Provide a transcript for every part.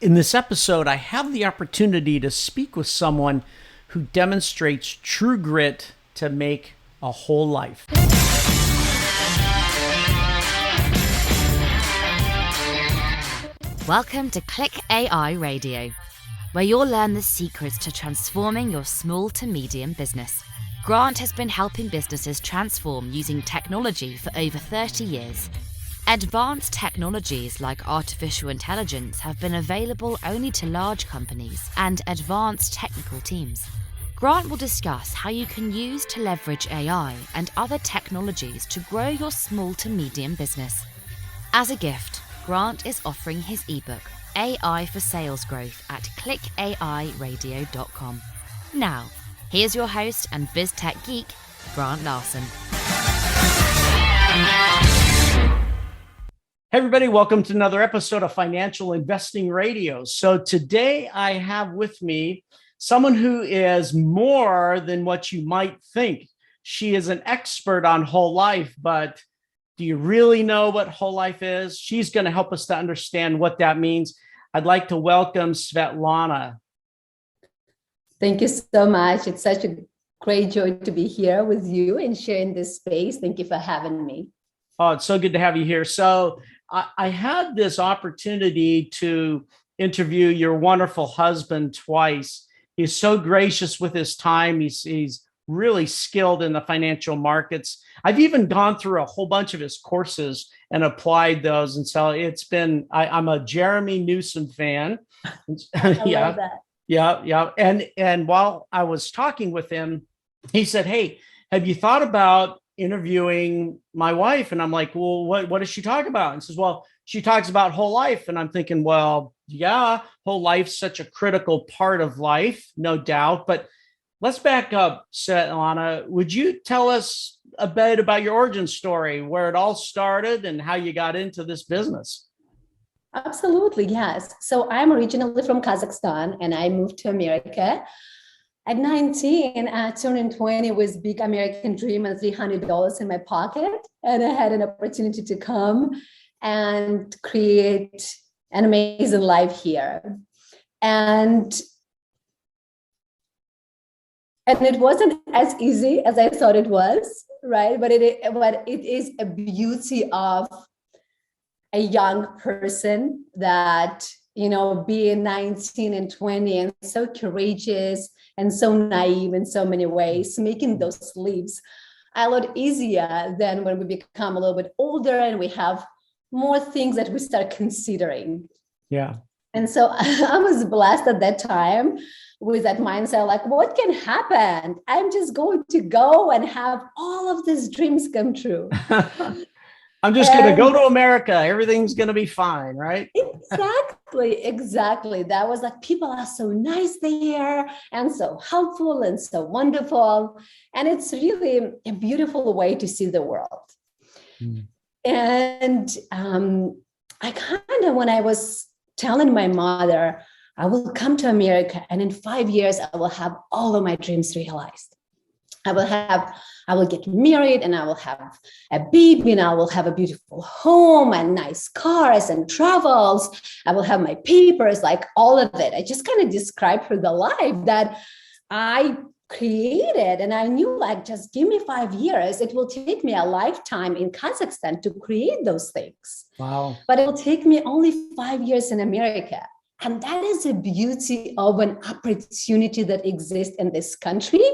In this episode, I have the opportunity to speak with someone who demonstrates true grit to make a whole life. Welcome to Click AI Radio, where you'll learn the secrets to transforming your small to medium business. Grant has been helping businesses transform using technology for over 30 years. Advanced technologies like artificial intelligence have been available only to large companies and advanced technical teams. Grant will discuss how you can use to leverage AI and other technologies to grow your small to medium business. As a gift, Grant is offering his ebook, AI for Sales Growth, at clickairadio.com. Now, here's your host and BizTech geek, Grant Larson. Hey everybody, welcome to another episode of Financial Investing Radio. So today I have with me someone who is more than what you might think. She is an expert on whole life, but do you really know what whole life is? She's going to help us to understand what that means. I'd like to welcome Svetlana. Thank you so much. It's such a great joy to be here with you and sharing this space. Thank you for having me. Oh, it's so good to have you here. So I had this opportunity to interview your wonderful husband twice. He's so gracious with his time. He's really skilled in the financial markets. I've even gone through a whole bunch of his courses and applied those. And so it's been, I'm a Jeremy Newsome fan. I love that. Yeah. And while I was talking with him, he said, "Hey, have you thought about interviewing my wife?" And I'm like, "Well, what does she talk about?" And he says, "Well, she talks about whole life." And I'm thinking, well, yeah, whole life's such a critical part of life, no doubt. But let's back up, Svetlana. Would you tell us a bit about your origin story, where it all started and how you got into this business? Absolutely, yes. So I'm originally from Kazakhstan and I moved to America. At 19, turning 20 with big American dream and $300 in my pocket. And I had an opportunity to come and create an amazing life here. And it wasn't as easy as I thought it was, right? But it is a beauty of a young person that, being 19 and 20 and so courageous and so naive in so many ways, making those leaps a lot easier than when we become a little bit older and we have more things that we start considering. Yeah. And so I was blessed at that time with that mindset, like, what can happen? I'm just going to go and have all of these dreams come true. I'm just going to go to America. Everything's going to be fine, right? Exactly. That was like, people are so nice there and so helpful and so wonderful. And it's really a beautiful way to see the world. Mm. And I kind of, when I was telling my mother, I will come to America and in 5 years, I will have all of my dreams realized. I will get married and I will have a baby and I will have a beautiful home and nice cars and travels. I will have my papers, like all of it. I just kind of described for the life that I created. And I knew, like, just give me 5 years. It will take me a lifetime in Kazakhstan to create those things. Wow. But it will take me only 5 years in America. And that is the beauty of an opportunity that exists in this country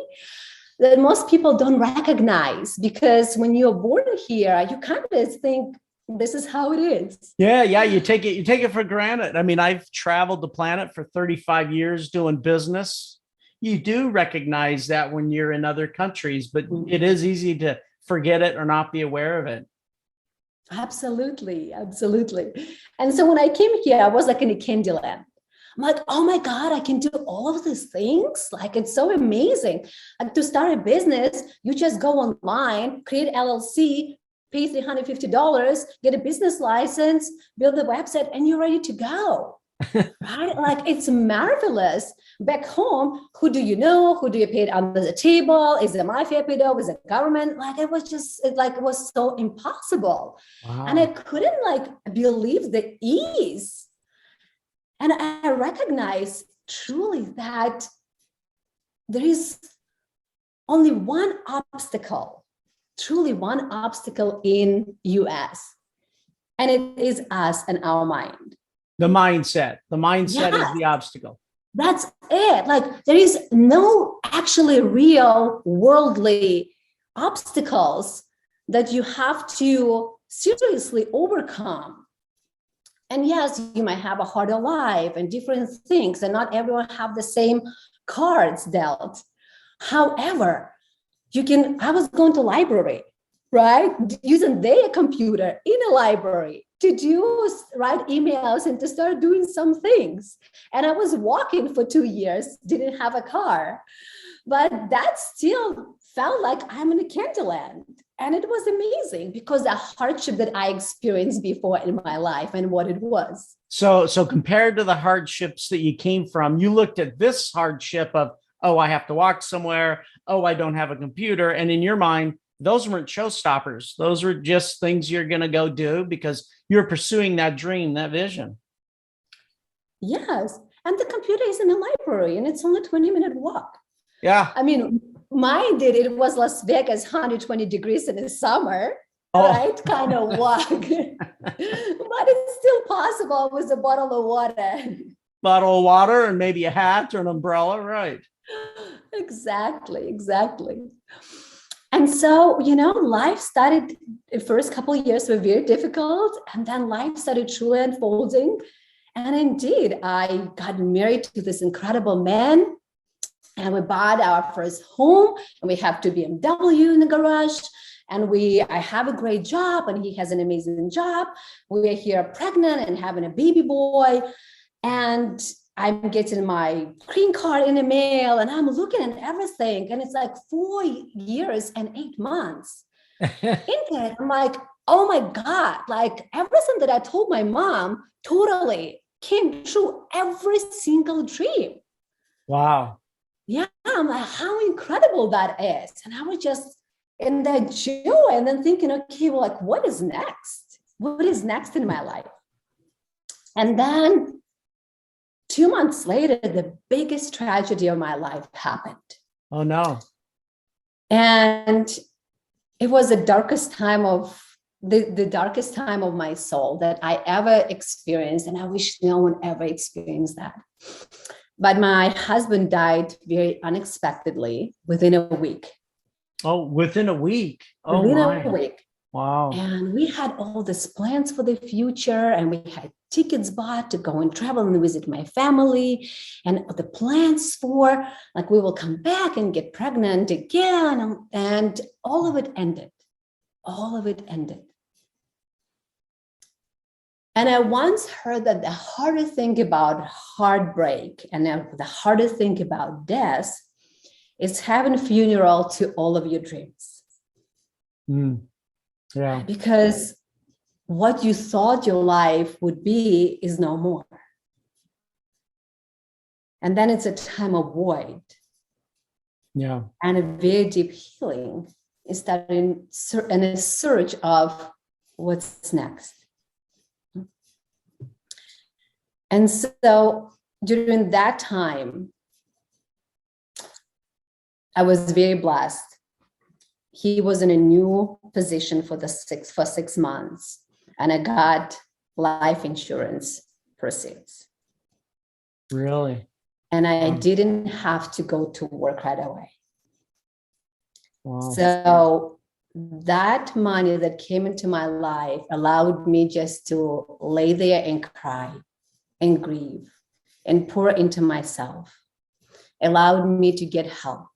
that most people don't recognize, because when you're born here, you kind of think this is how it is. Yeah. You take it for granted. I mean, I've traveled the planet for 35 years doing business. You do recognize that when you're in other countries, but it is easy to forget it or not be aware of it. Absolutely. And so when I came here, I was like in a candy land. I'm like, oh my God, I can do all of these things. Like, it's so amazing. And to start a business, you just go online, create LLC, pay $350, get a business license, build a website, and you're ready to go. Right? Like, it's marvelous. Back home, who do you know? Who do you pay under the table? Is the mafia paid off? Is the government? Like, it was so impossible. Wow. And I couldn't believe the ease. And I recognize truly that there is only one obstacle, truly one obstacle in US, and it is us and our mind. The mindset is the obstacle. That's it. Like there is no actually real worldly obstacles that you have to seriously overcome. And yes, you might have a harder life and different things, and not everyone have the same cards dealt. However, I was going to library, right? Using their computer in a library to write emails and to start doing some things. And I was walking for 2 years, didn't have a car, but that still felt like I'm in a Candyland. And it was amazing because the hardship that I experienced before in my life and what it was. So compared to the hardships that you came from, you looked at this hardship of, oh, I have to walk somewhere. Oh, I don't have a computer. And in your mind, those weren't showstoppers. Those were just things you're going to go do because you're pursuing that dream, that vision. Yes. And the computer is in the library and it's only a 20-minute walk. Yeah. I mean, mine it was Las Vegas, 120 degrees in the summer, right? Kind of walk. But it's still possible with a bottle of water. Bottle of water and maybe a hat or an umbrella, right? Exactly. And so, life started, the first couple of years were very difficult. And then life started truly unfolding. And indeed, I got married to this incredible man. And we bought our first home, and we have 2 BMW in the garage. And I have a great job, and he has an amazing job. We are here pregnant and having a baby boy. And I'm getting my green card in the mail, and I'm looking at everything. And it's like 4 years and 8 months into it. I'm like, oh my God, like everything that I told my mom totally came true, every single dream. Wow. Yeah, I'm like, how incredible that is. And I was just in that joy and then thinking, okay, well, like, what is next? What is next in my life? And then 2 months later, the biggest tragedy of my life happened. Oh, no. And it was the darkest time of the darkest time of my soul that I ever experienced. And I wish no one ever experienced that. But my husband died very unexpectedly within a week. Oh, within a week. Oh, within my. a week. Wow. And we had all these plans for the future, and we had tickets bought to go and travel and visit my family, and the plans for, like, we will come back and get pregnant again. And all of it ended. All of it ended. And I once heard that the hardest thing about heartbreak and the hardest thing about death is having a funeral to all of your dreams. Yeah. Because what you thought your life would be is no more. And then it's a time of void. Yeah. And a very deep healing is starting and a search of what's next. And so during that time, I was very blessed. He was in a new position for 6 months, and I got life insurance proceeds. Really? And I didn't have to go to work right away. Wow. So that money that came into my life allowed me just to lay there and cry and grieve and pour into myself, allowed me to get help,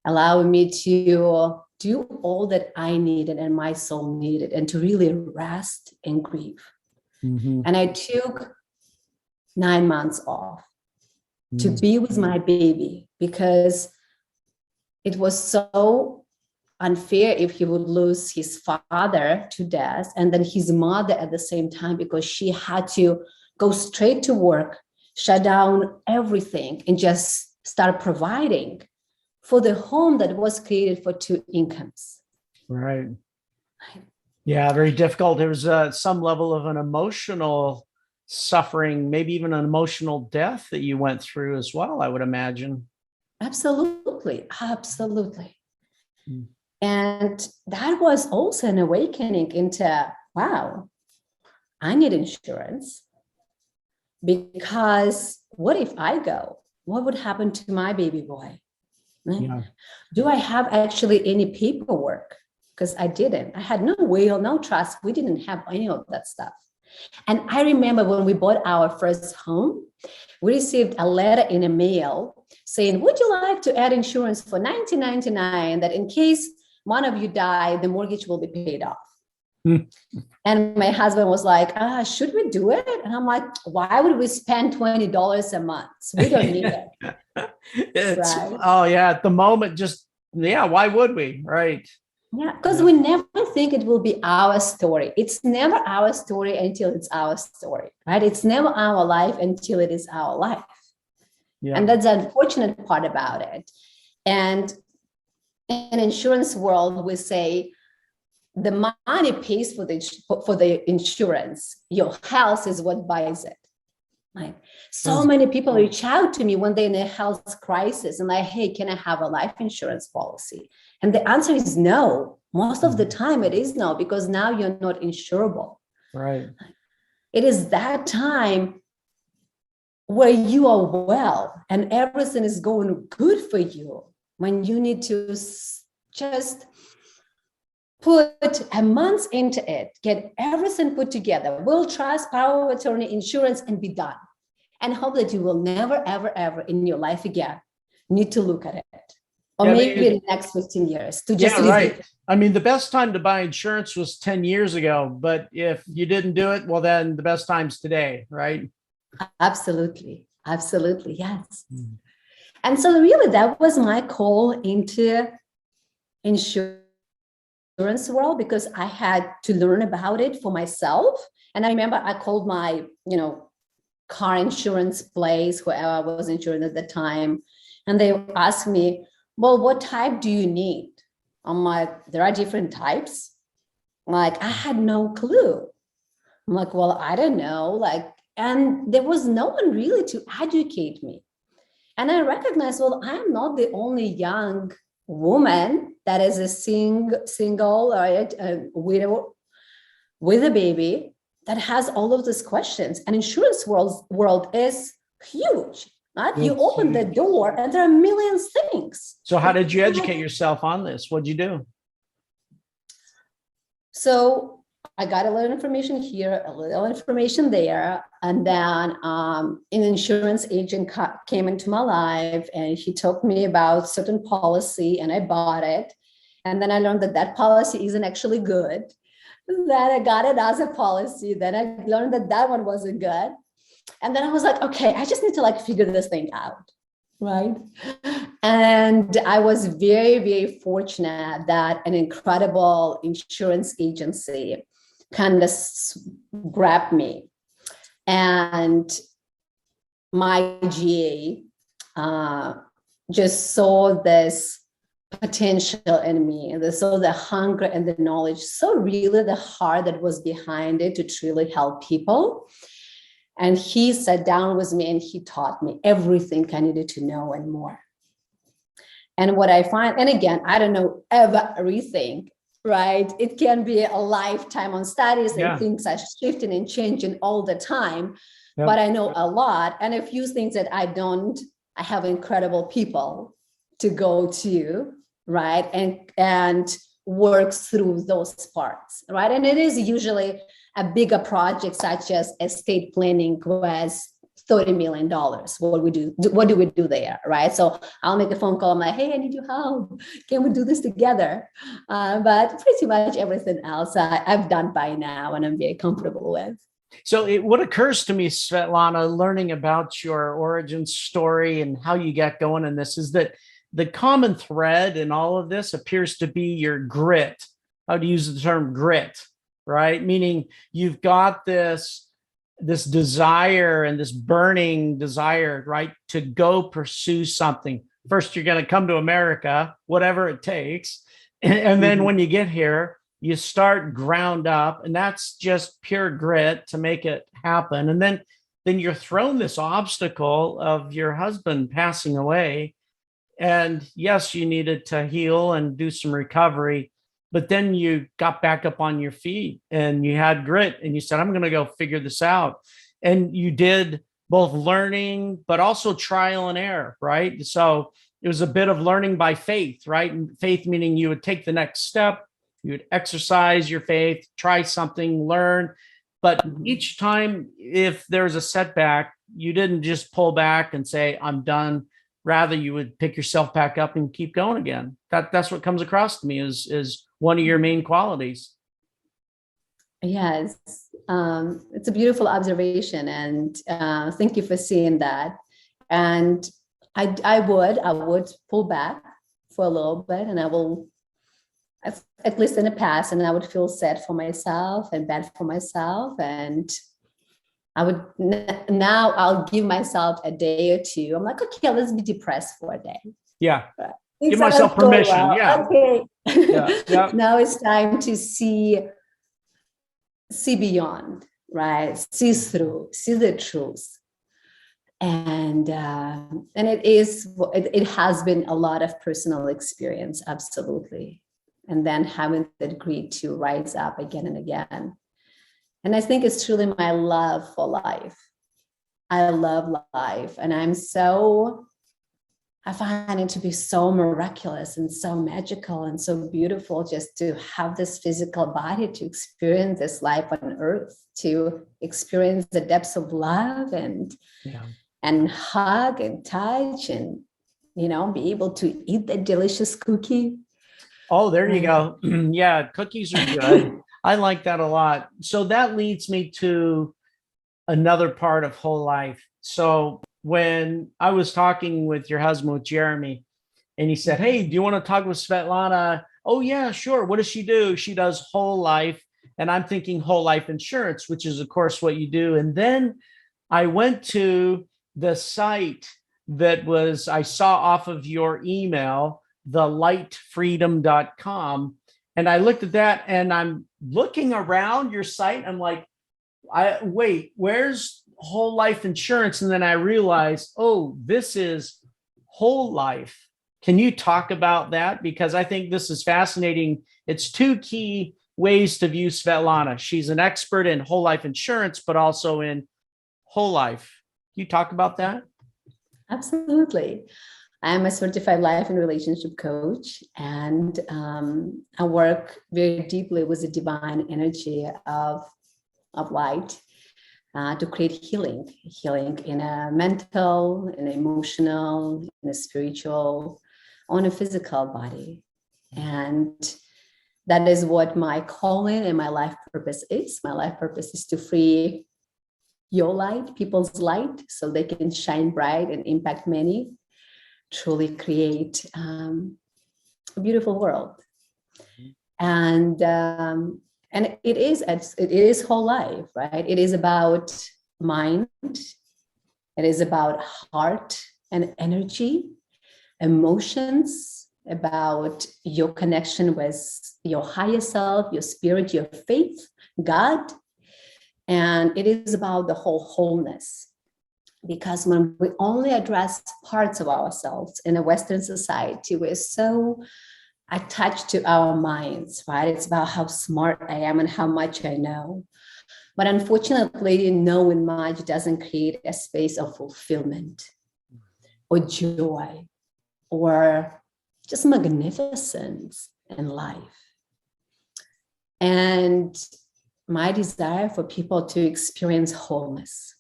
allowed me to do all that I needed and my soul needed, and to really rest and grieve. Mm-hmm. And I took 9 months off to be with my baby, because it was so unfair if he would lose his father to death and then his mother at the same time, because she had to go straight to work, shut down everything, and just start providing for the home that was created for 2 incomes. Right. Yeah, very difficult. There was some level of an emotional suffering, maybe even an emotional death that you went through as well, I would imagine. Absolutely. Absolutely. Mm. And that was also an awakening into, wow, I need insurance, because what if I go? What would happen to my baby boy? Yeah. Do I have actually any paperwork? Because I didn't. I had no will, no trust. We didn't have any of that stuff. And I remember when we bought our first home, we received a letter in the mail saying, would you like to add insurance for $19.99 that in case one of you die, the mortgage will be paid off? And my husband was like, should we do it? And I'm like, why would we spend $20 a month? We don't need it. Right? Oh yeah. At the moment, just, yeah. Why would we? Right. Yeah. Because we never think it will be our story. It's never our story until it's our story, right? It's never our life until it is our life. Yeah. And that's the unfortunate part about it. And in insurance world, we say, the money pays for the insurance. Your health is what buys it. Right? So many people reach out to me when they're in a health crisis and like, hey, can I have a life insurance policy? And the answer is no. Most of the time it is no, because now you're not insurable. Right. It is that time where you are well and everything is going good for you, when you need to just put a month into it, get everything put together, will, trust, power of attorney, insurance, and be done. And hope that you will never, ever, ever in your life again need to look at it. Or maybe in the next 15 years to just right. I mean, the best time to buy insurance was 10 years ago, but if you didn't do it, well, then the best time's today, right? Absolutely. Absolutely. Yes. Mm-hmm. And so really that was my call into insurance world, because I had to learn about it for myself. And I remember I called my, car insurance place, whoever I was insured at the time. And they asked me, well, what type do you need? I'm like, there are different types. Like, I had no clue. I'm like, well, I don't know. And there was no one really to educate me. And I recognized, well, I'm not the only young woman that is a single or a widow with a baby that has all of these questions. And insurance world is huge. Right? You open the door and there are millions of things. So how did you educate yourself on this? What'd you do? So I got a little information here, a little information there. And then an insurance agent came into my life and he told me about certain policy and I bought it. And then I learned that policy isn't actually good. Then I got it as a policy. Then I learned that one wasn't good. And then I was like, okay, I just need to figure this thing out, right? And I was very, very fortunate that an incredible insurance agency kind of grabbed me. And my GA just saw this potential in me. They saw the hunger and the knowledge, so really the heart that was behind it to truly help people. And he sat down with me and he taught me everything I needed to know and more. And what I find, and again, I don't know everything, right? It can be a lifetime on studies and things are shifting and changing all the time. Yep. But I know a lot. And a few things that I don't, I have incredible people to go to, right? And work through those parts, right? And it is usually a bigger project such as estate planning was $30 million. What do we do there, right? So I'll make a phone call. I'm like, hey, I need your help. Can we do this together? But pretty much everything else I've done by now and I'm very comfortable with. So what occurs to me, Svetlana, learning about your origin story and how you got going in this is that the common thread in all of this appears to be your grit. I would use the term grit, right? Meaning you've got this desire and this burning desire, right, to go pursue something. First, you're going to come to America, whatever it takes. And then when you get here, you start ground up, and that's just pure grit to make it happen. And then you're thrown this obstacle of your husband passing away. And yes, you needed to heal and do some recovery, but then you got back up on your feet and you had grit and you said, I'm going to go figure this out. And you did both learning, but also trial and error, right? So it was a bit of learning by faith, right? And faith meaning you would take the next step, you would exercise your faith, try something, learn. But each time, if there's a setback, you didn't just pull back and say, I'm done. Rather, you would pick yourself back up and keep going again. That's what comes across to me is one of your main qualities. Yes, it's a beautiful observation, and thank you for seeing that. And I would pull back for a little bit, and I will, at least in the past, and I would feel sad for myself and bad for myself, and I would now I'll give myself a day or two. I'm like, okay, let's be depressed for a day. Yeah. Give myself permission. Well. Yeah. Okay. Yeah. Now it's time to see beyond, right? See through, see the truth. And it has been a lot of personal experience, absolutely. And then having the grit to rise up again and again. And I think it's truly my love for life. I love life. And I find it to be so miraculous and so magical and so beautiful just to have this physical body, to experience this life on earth, to experience the depths of love and hug and touch and, be able to eat that delicious cookie. Oh, there you go. Yeah, cookies are good. I like that a lot. So that leads me to another part of whole life. So when I was talking with your husband, with Jeremy, and he said, hey, do you want to talk with Svetlana? Oh, yeah, sure. What does she do? She does whole life. And I'm thinking whole life insurance, which is, of course, what you do. And then I went to the site I saw off of your email, thelightfreedom.com. And I looked at that and I'm looking around your site. I'm like, wait, where's whole life insurance? And then I realized, oh, this is whole life. Can you talk about that? Because I think this is fascinating. It's two key ways to view Svetlana. She's an expert in whole life insurance, but also in whole life. Can you talk about that? Absolutely. I am a certified life and relationship coach, and I work very deeply with the divine energy of light to create healing in a mental, in an emotional, in a spiritual, on a physical body. And that is what my calling and my life purpose is. My life purpose is to free your light, people's light, so they can shine bright and impact many. Truly create a beautiful world. And it is whole life, right? It is about mind, it is about heart and energy, emotions, about your connection with your higher self, your spirit, your faith, God. And it is about the wholeness. Because when we only address parts of ourselves in a Western society, we're so attached to our minds, right? It's about how smart I am and how much I know. But unfortunately, knowing much doesn't create a space of fulfillment or joy or just magnificence in life. And my desire for people to experience wholeness,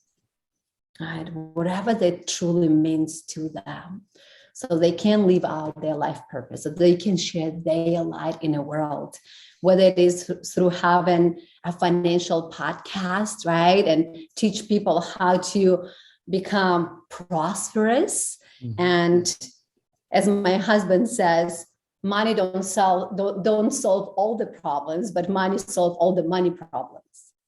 right? Whatever that truly means to them, so they can live out their life purpose, so they can share their light in the world, whether it is through having a financial podcast, right? And teach people how to become prosperous. Mm-hmm. And as my husband says, money don't solve all the problems, but money solves all the money problems.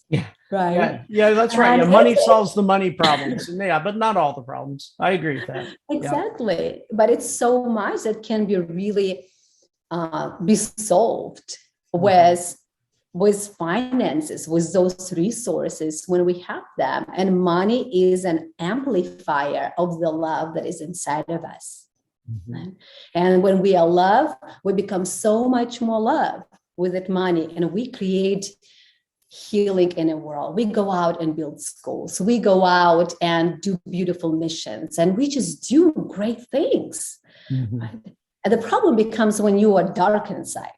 Yeah. Right. Yeah, that's right. Yeah, money solves the money problems. Yeah, but not all the problems. I agree with that. Exactly. Yeah. But it's so much that can be really be solved with with finances, with those resources when we have them. And money is an amplifier of the love that is inside of us. Mm-hmm. And when we are love, we become so much more love with that money, and we create healing in a world. We go out and build schools. We go out and do beautiful missions, and we just do great things. Mm-hmm. Right? And the problem becomes when you are dark inside,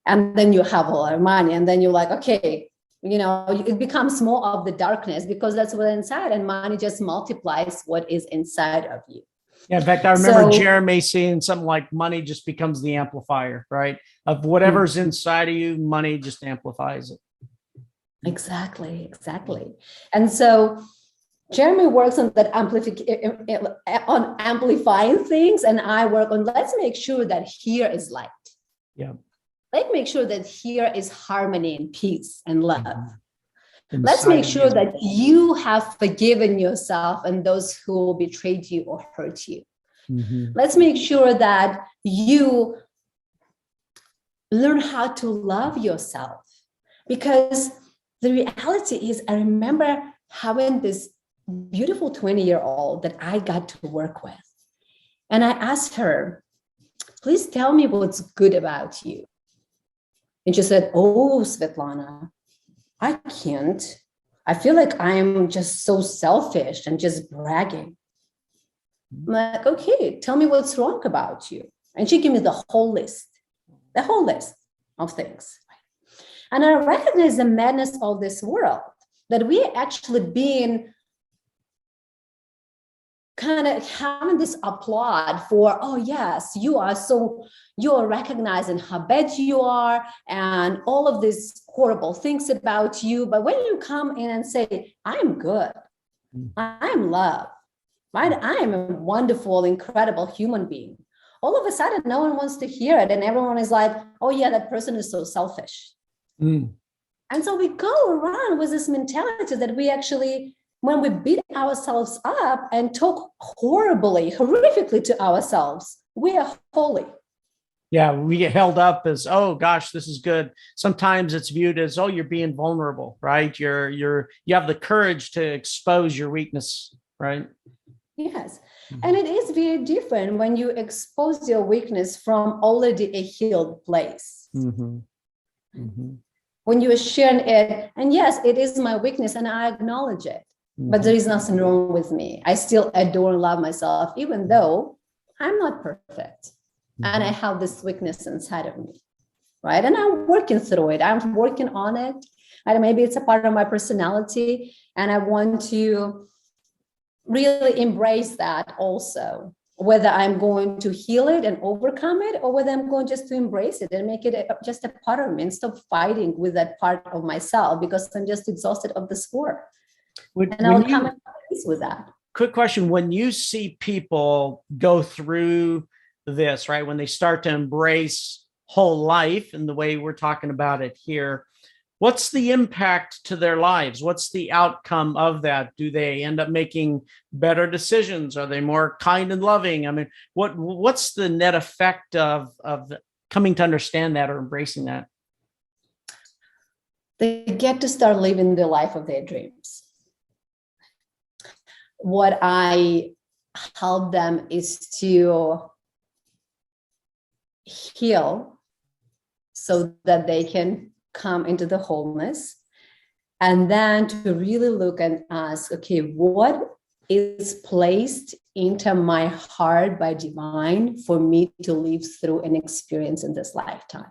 and then you have a lot of money, and then you're like, okay, it becomes more of the darkness, because that's what's inside, and money just multiplies what is inside of you. Yeah, in fact, I remember Jeremy saying something like money just becomes the amplifier, right? Of whatever's inside of you, money just amplifies it. Exactly. And so Jeremy works on that on amplifying things, and I work on let's make sure that here is light. Yeah. Let's make sure that here is harmony and peace and love. Mm-hmm. Let's make sure that you have forgiven yourself and those who betrayed you or hurt you. Mm-hmm. Let's make sure that you learn how to love yourself, because the reality is, I remember having this beautiful 20-year-old that I got to work with. And I asked her, please tell me what's good about you. And she said, oh, Svetlana, I can't. I feel like I'm just so selfish and just bragging. I'm like, okay, tell me what's wrong about you. And she gave me the whole list of things. And I recognize the madness of this world, that we are actually being kind of having this applaud for, oh yes, you are recognizing how bad you are and all of these horrible things about you. But when you come in and say, I'm good, I'm love, right? I'm a wonderful, incredible human being. All of a sudden, no one wants to hear it. And everyone is like, oh yeah, that person is so selfish. Mm. And so we go around with this mentality that we actually, when we beat ourselves up and talk horrifically to ourselves, we are holy. Yeah, we get held up as, oh gosh, this is good. Sometimes it's viewed as, oh, you're being vulnerable, right? You have the courage to expose your weakness, right? Yes. Mm-hmm. And it is very different when you expose your weakness from already a healed place. Mm-hmm. Mm-hmm. When you are sharing it, and yes, it is my weakness and I acknowledge it, but there is nothing wrong with me. I still adore and love myself, even though I'm not perfect. And I have this weakness inside of me, right? And I'm working through it. I'm working on it. And maybe it's a part of my personality. And I want to really embrace that also, whether I'm going to heal it and overcome it, or whether I'm going just to embrace it and make it just a part of me and stop fighting with that part of myself, because I'm just exhausted of this war. And I'll come in place with that. Quick question. When you see people go through this, right, when they start to embrace whole life in the way we're talking about it here, what's the impact to their lives? What's the outcome of that? Do they end up making better decisions? Are they more kind and loving? I mean, what's the net effect of coming to understand that or embracing that? They get to start living the life of their dreams. What I help them is to heal so that they can come into the wholeness, and then to really look and ask, okay, what is placed into my heart by divine for me to live through an experience in this lifetime?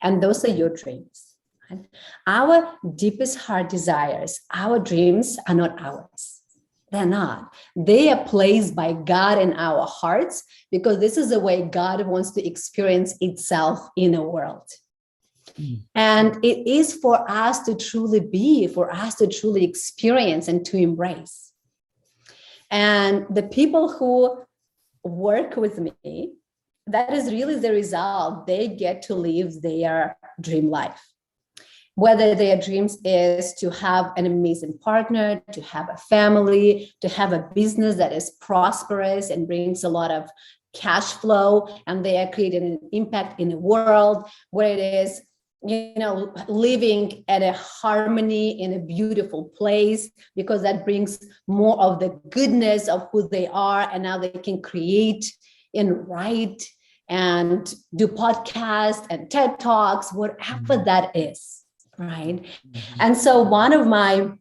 And those are your dreams. Right? Our deepest heart desires, our dreams are not ours. They're not. They are placed by God in our hearts, because this is the way God wants to experience itself in a world. And it is for us to truly be, for us to truly experience and to embrace. And the people who work with me, that is really the result. They get to live their dream life. Whether their dreams is to have an amazing partner, to have a family, to have a business that is prosperous and brings a lot of cash flow, and they are creating an impact in the world, where it is living at a harmony in a beautiful place, because that brings more of the goodness of who they are. And now they can create and write and do podcasts and TED Talks, whatever that is, right? And so one of my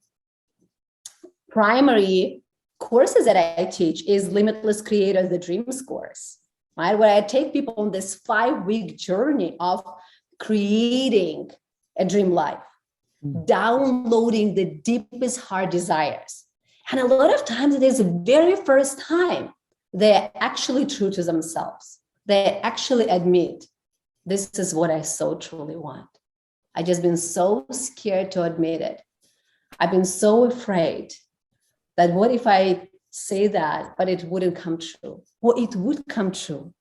primary courses that I teach is Limitless Creators, the Dreams course, right? Where I take people on this 5-week journey of creating a dream life, downloading the deepest heart desires. And a lot of times it is the very first time they're actually true to themselves. They actually admit, this is what I so truly want. I just been so scared to admit it. I've been so afraid that what if I say that, but it wouldn't come true? Well, it would come true,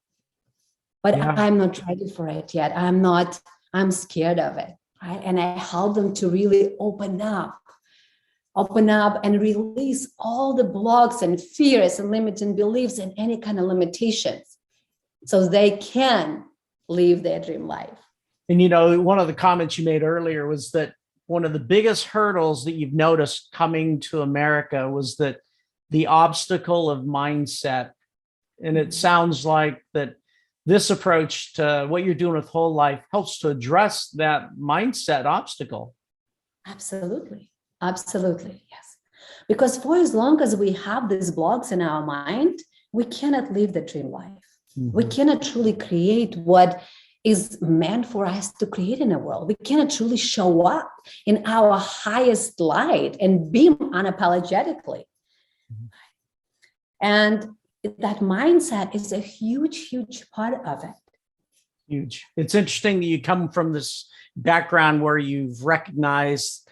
but I'm not ready for it yet. I'm scared of it, right? And I help them to really open up and release all the blocks and fears and limiting beliefs and any kind of limitations so they can live their dream life. And, one of the comments you made earlier was that one of the biggest hurdles that you've noticed coming to America was that the obstacle of mindset. And it sounds like that this approach to what you're doing with Whole Life helps to address that mindset obstacle. Absolutely. Absolutely. Yes. Because for as long as we have these blocks in our mind, we cannot live the dream life. Mm-hmm. We cannot truly create what is meant for us to create in the world. We cannot truly show up in our highest light and beam unapologetically. Mm-hmm. And that mindset is a huge, huge part of it. Huge. It's interesting that you come from this background where you've recognized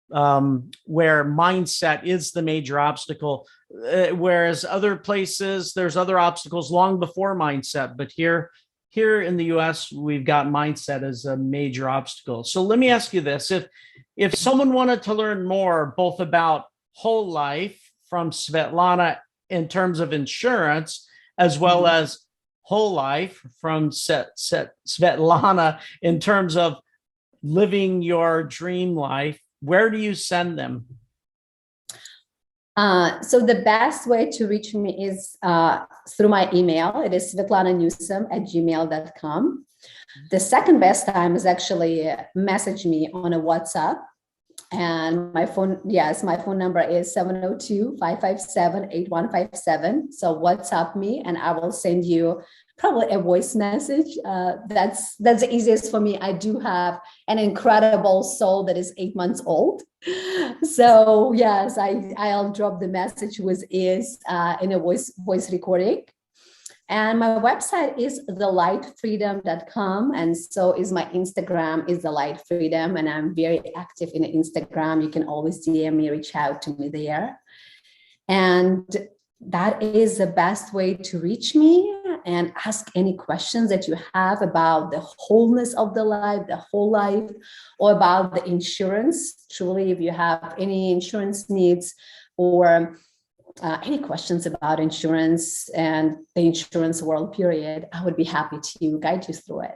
where mindset is the major obstacle, whereas other places, there's other obstacles long before mindset. But here in the US, we've got mindset as a major obstacle. So let me ask you this. If someone wanted to learn more, both about Whole Life from Svetlana in terms of insurance, as well as Whole Life from Svetlana in terms of living your dream life, where do you send them? So the best way to reach me is through my email. It is Svetlananewsome@gmail.com. The second best time is actually message me on a WhatsApp. And my phone number is 702-557-8157. So WhatsApp me and I will send you probably a voice message. That's the easiest for me. I do have an incredible soul that is 8 months old. So yes, I'll drop the message with ease in a voice recording. And my website is thelightfreedom.com. And so is my Instagram is The Light Freedom. And I'm very active in Instagram. You can always DM me, reach out to me there. And that is the best way to reach me and ask any questions that you have about the wholeness of the life, the whole life, or about the insurance. Truly, if you have any insurance needs or any questions about insurance and the insurance world, period, I would be happy to guide you through it.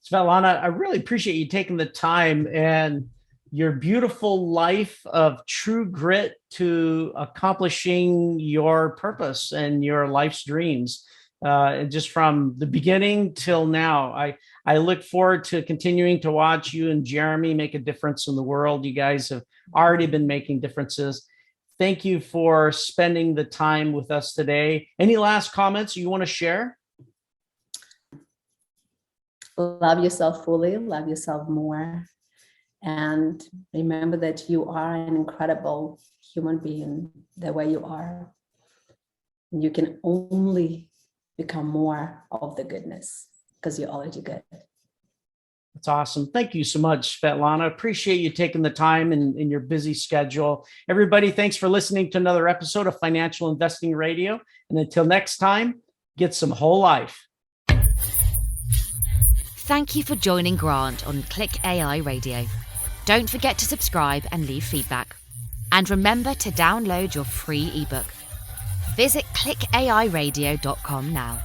Svetlana, I really appreciate you taking the time and your beautiful life of true grit to accomplishing your purpose and your life's dreams. And just from the beginning till now, I look forward to continuing to watch you and Jeremy make a difference in the world. You guys have already been making differences. Thank you for spending the time with us today. Any last comments you want to share? Love yourself fully, love yourself more. And remember that you are an incredible human being the way you are. You can only become more of the goodness because you're already good. That's awesome. Thank you so much, Svetlana. Appreciate you taking the time in your busy schedule. Everybody, thanks for listening to another episode of Financial Investing Radio. And until next time, get some whole life. Thank you for joining Grant on Click AI Radio. Don't forget to subscribe and leave feedback. And remember to download your free ebook. Visit clickairadio.com now.